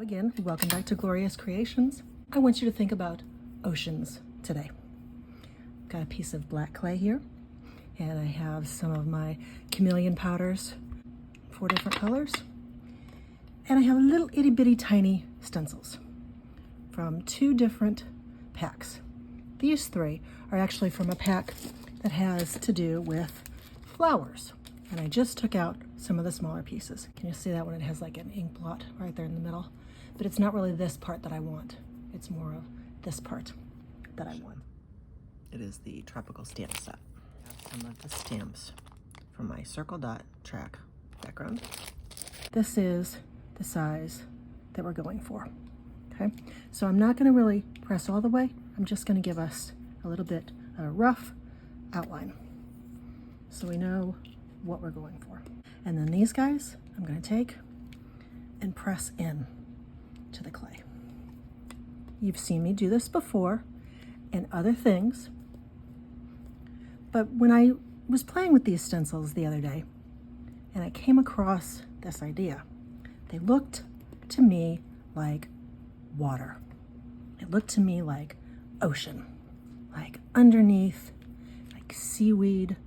Again, welcome back to Glorious Creations. I want you to think about oceans today. Got a piece of black clay here, and I have some of my chameleon powders, 4 different colors, and I have little itty bitty tiny stencils from 2 different packs. These 3 are actually from a pack that has to do with flowers, and I just took out some of the smaller pieces. Can you see that one? It has like an ink blot right there in the middle, but it's not really this part that I want. It's more of this part that I want. It is the tropical stamp set. I have some of the stamps from my circle dot track background. This is the size that we're going for, okay? So I'm not gonna really press all the way. I'm just gonna give us a little bit of a rough outline so we know what we're going for. And then these guys, I'm gonna take and press in to the clay. You've seen me do this before and other things, but when I was playing with these stencils the other day and I came across this idea, they looked to me like water. It looked to me like ocean, like underneath, like seaweed,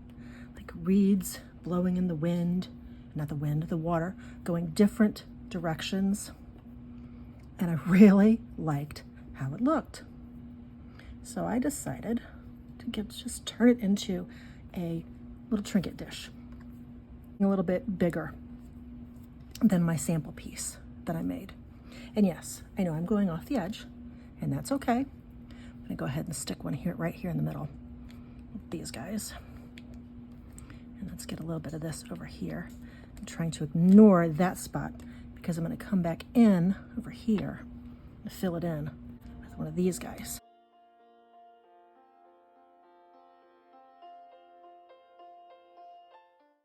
like reeds blowing in the wind, not the wind, the water, going different directions. And I really liked how it looked. So I decided to just turn it into a little trinket dish, a little bit bigger than my sample piece that I made. And yes, I know I'm going off the edge, and that's okay. I'm gonna go ahead and stick one here, right here in the middle with these guys. And let's get a little bit of this over here. I'm trying to ignore that spot because I'm gonna come back in over here and fill it in with one of these guys.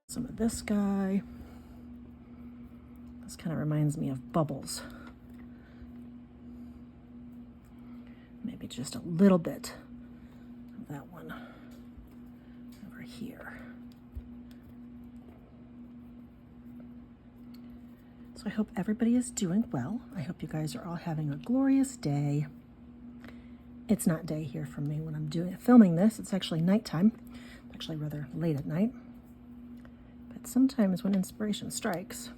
Some of this guy. This kind of reminds me of bubbles. Maybe just a little bit of that one over here. So I hope everybody is doing well. I hope you guys are all having a glorious day. It's not day here for me when I'm filming this. It's actually nighttime. It's actually rather late at night. But sometimes when inspiration strikes,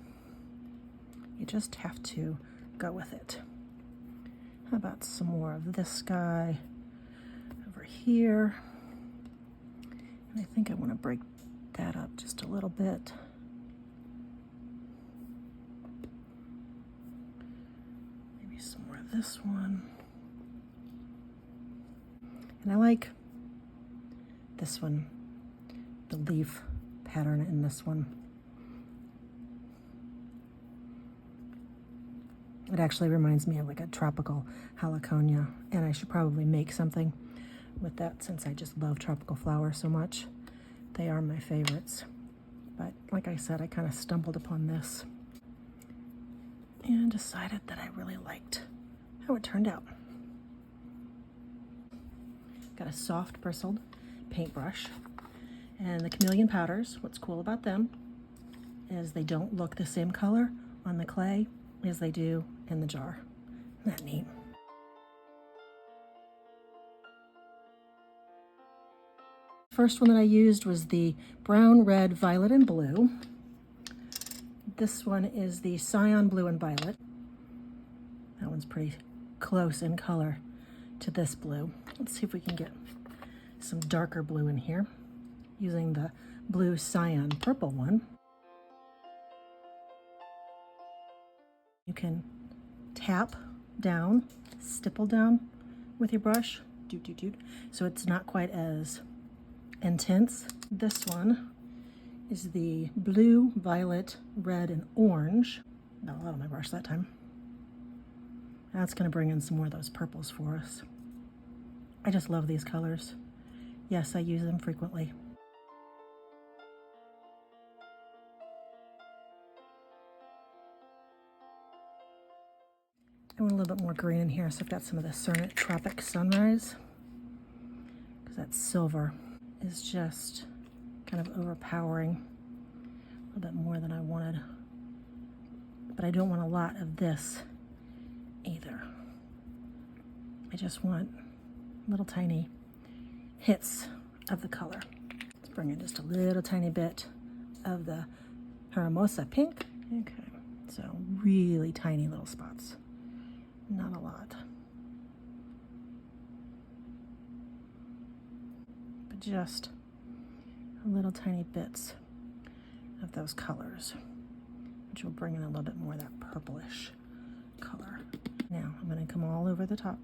you just have to go with it. How about some more of this guy over here? And I think I want to break that up just a little bit. Maybe some more of this one. And I like this one, the leaf pattern in this one. It actually reminds me of like a tropical heliconia, and I should probably make something with that since I just love tropical flowers so much. They are my favorites. But like I said, I kind of stumbled upon this and decided that I really liked how it turned out. Got a soft bristled paintbrush, and the chameleon powders, what's cool about them is they don't look the same color on the clay as they do in the jar. Isn't that neat? First one that I used was the brown, red, violet, and blue. This one is the cyan, blue, and violet. That one's pretty close in color to this blue. Let's see if we can get some darker blue in here using the blue cyan purple one. You can tap down, stipple down with your brush, so it's not quite as intense. This one is the blue, violet, red, and orange. Not a lot on my brush that time. That's gonna bring in some more of those purples for us. I just love these colors. Yes, I use them frequently. I want a little bit more green in here, so I've got some of the Tropic Sunrise, because that silver is just kind of overpowering a little bit more than I wanted. But I don't want a lot of this either. I just want little tiny hits of the color. Let's bring in just a little tiny bit of the Hermosa pink. Okay, so really tiny little spots, not a lot. But just little tiny bits of those colors, which will bring in a little bit more of that purplish color. Now I'm going to come all over the top.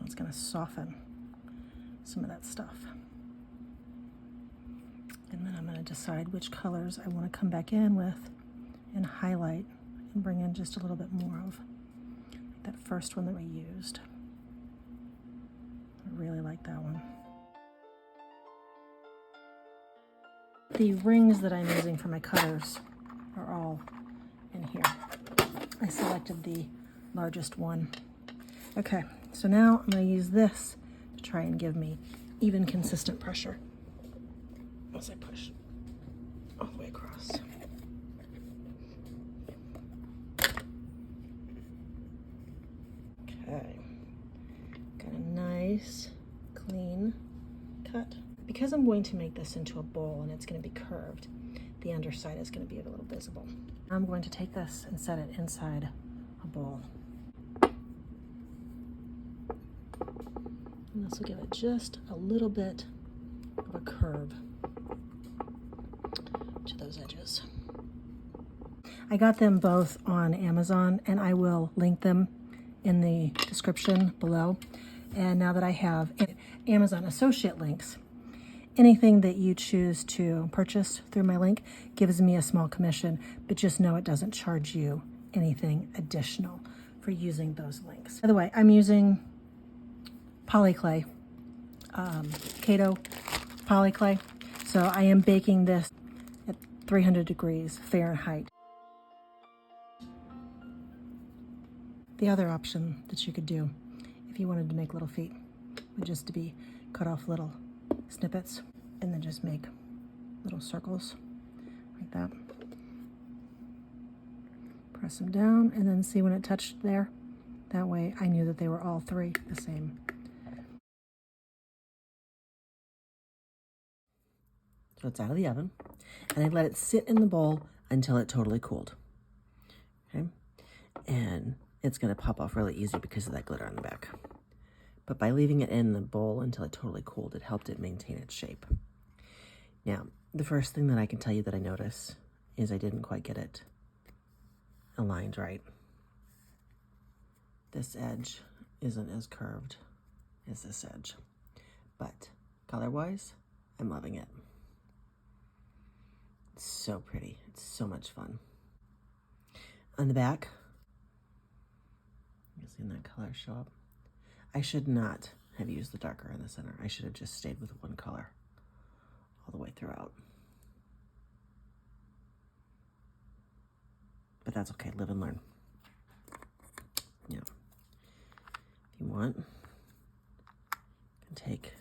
It's going to soften some of that stuff. And then I'm going to decide which colors I want to come back in with and highlight and bring in just a little bit more of that first one that we used. I really like that one. The rings that I'm using for my cutters are all in here. I selected the largest one. Okay, so now I'm going to use this to try and give me even consistent pressure as I push all the way across. Okay, got a nice clean cut. Because I'm going to make this into a bowl and it's going to be curved, the underside is going to be a little visible. I'm going to take this and set it inside a bowl. And this will give it just a little bit of a curve to those edges. I got them both on Amazon, and I will link them in the description below. And now that I have Amazon associate links, anything that you choose to purchase through my link gives me a small commission, but just know it doesn't charge you anything additional for using those links. By the way, I'm using polyclay, Kato polyclay. So I am baking this at 300 degrees Fahrenheit. The other option that you could do if you wanted to make little feet would just to be cut off little snippets and then just make little circles like that. Press them down and then see when it touched there. That way I knew that they were all three the same. So it's out of the oven, and I let it sit in the bowl until it totally cooled. Okay, and it's going to pop off really easy because of that glitter on the back. But by leaving it in the bowl until it totally cooled, it helped it maintain its shape. Now, the first thing that I can tell you that I notice is I didn't quite get it aligned right. This edge isn't as curved as this edge, but color-wise, I'm loving it. It's so pretty. It's so much fun. On the back, you've seen that color show up. I should not have used the darker in the center. I should have just stayed with one color all the way throughout. But that's okay. Live and learn. Yeah. If you want, you can take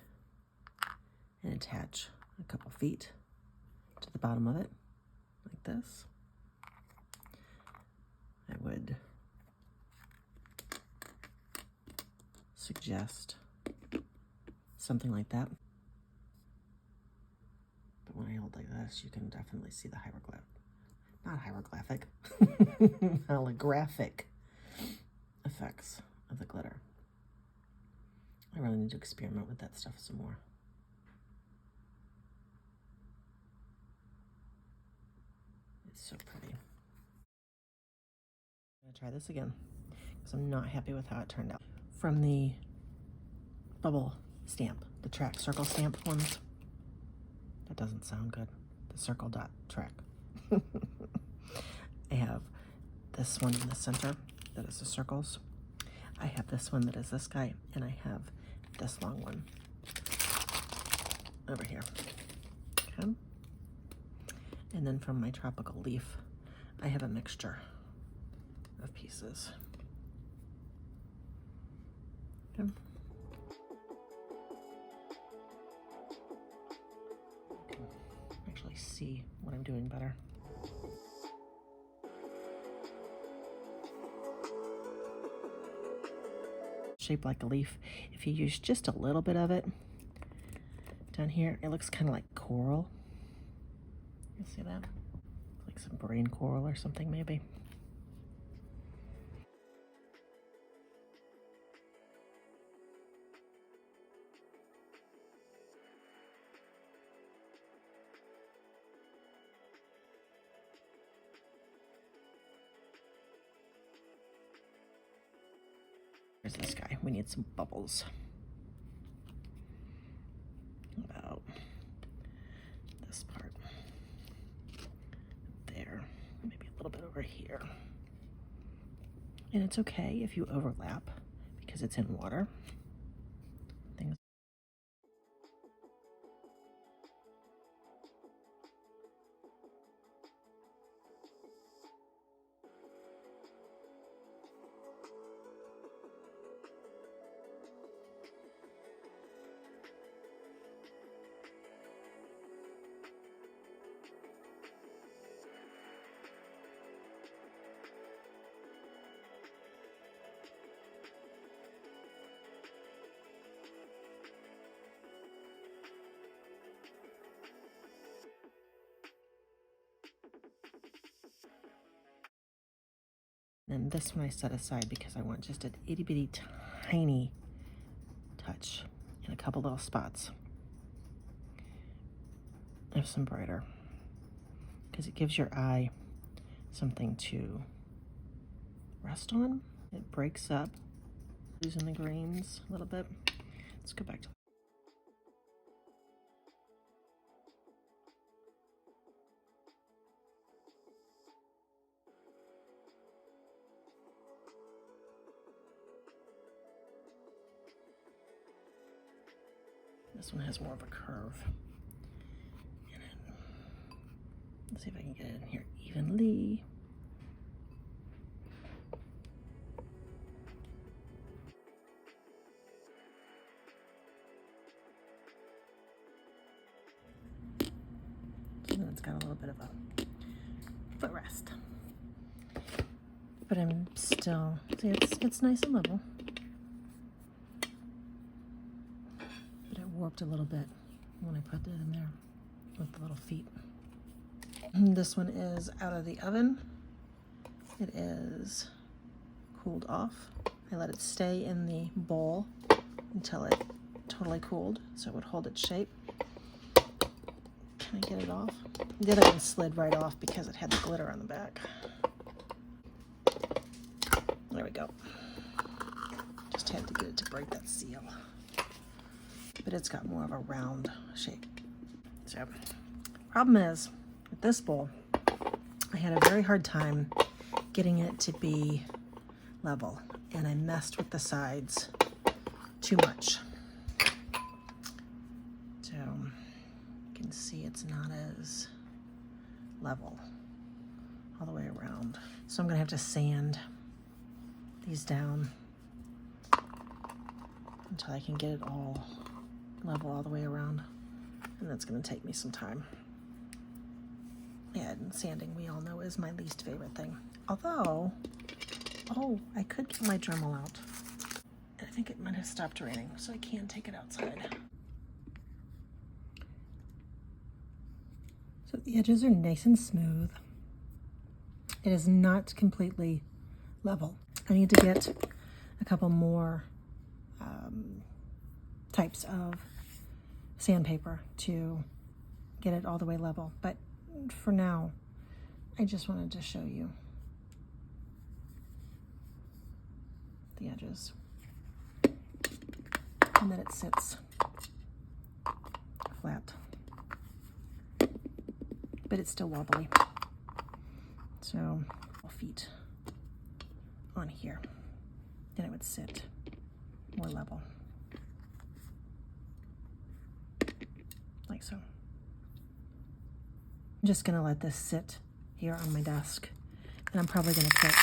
and attach a couple feet to the bottom of it, like this. I would suggest something like that. But when I hold like this, you can definitely see the holographic effects of the glitter. I really need to experiment with that stuff some more. It's so pretty. I'm gonna try this again because I'm not happy with how it turned out. From the bubble stamp, the track circle stamp ones. That doesn't sound good. The circle dot track. I have this one in the center that is the circles. I have this one that is this guy, and I have this long one over here. Okay. And then from my tropical leaf, I have a mixture of pieces. Okay. Actually see what I'm doing better. shaped like a leaf. If you use just a little bit of it down here, it looks kind of like coral. You see that? Like some brain coral or something maybe. Here's this guy. We need some bubbles. About this part. There. Maybe a little bit over here. And it's okay if you overlap because it's in water. Things. And this one I set aside because I want just an itty bitty tiny touch in a couple little spots of some brighter, because it gives your eye something to rest on. It breaks up, losing the grains a little bit. Let's go back to this one. Has more of a curve in it. Let's see if I can get it in here evenly. And then it's got a little bit of a footrest. But I'm still, see, it's nice and level. Warped a little bit when I put it in there with the little feet. This one is out of the oven. It is cooled off. I let it stay in the bowl until it totally cooled so it would hold its shape. Can I get it off? The other one slid right off because it had the glitter on the back. There we go. Just had to get it to break that seal. But it's got more of a round shape. So, problem is, with this bowl, I had a very hard time getting it to be level, and I messed with the sides too much. So, you can see it's not as level all the way around. So I'm gonna have to sand these down until I can get it all level all the way around, and that's going to take me some time. Yeah, and sanding, we all know, is my least favorite thing. Although, oh, I could get my Dremel out. I think it might have stopped raining, so I can take it outside. So the edges are nice and smooth. It is not completely level. I need to get a couple more types of sandpaper to get it all the way level, but for now I just wanted to show you the edges and that it sits flat, but it's still wobbly. So feet on here, then it would sit more level. Like so. I'm just gonna let this sit here on my desk, and I'm probably gonna put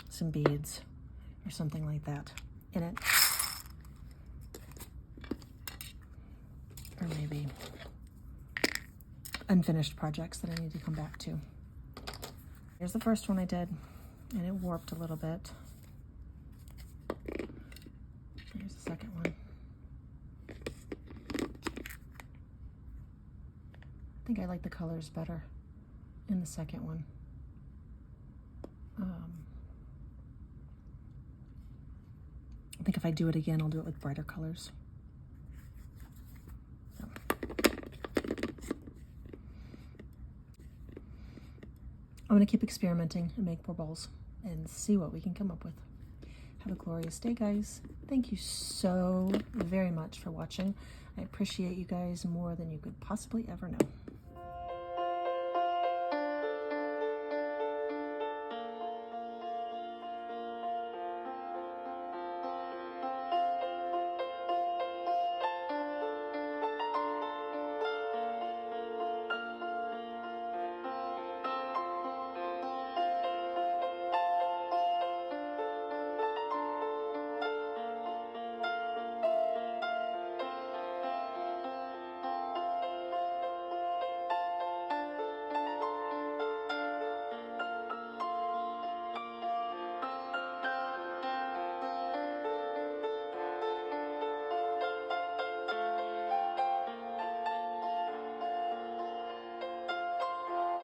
some beads or something like that in it, or maybe unfinished projects that I need to come back to. Here's the first one I did, and it warped a little bit. think I like the colors better in the second one. I think if I do it again, I'll do it with brighter colors. So. I'm going to keep experimenting and make more balls and see what we can come up with. Have a glorious day, guys. Thank you so very much for watching. I appreciate you guys more than you could possibly ever know.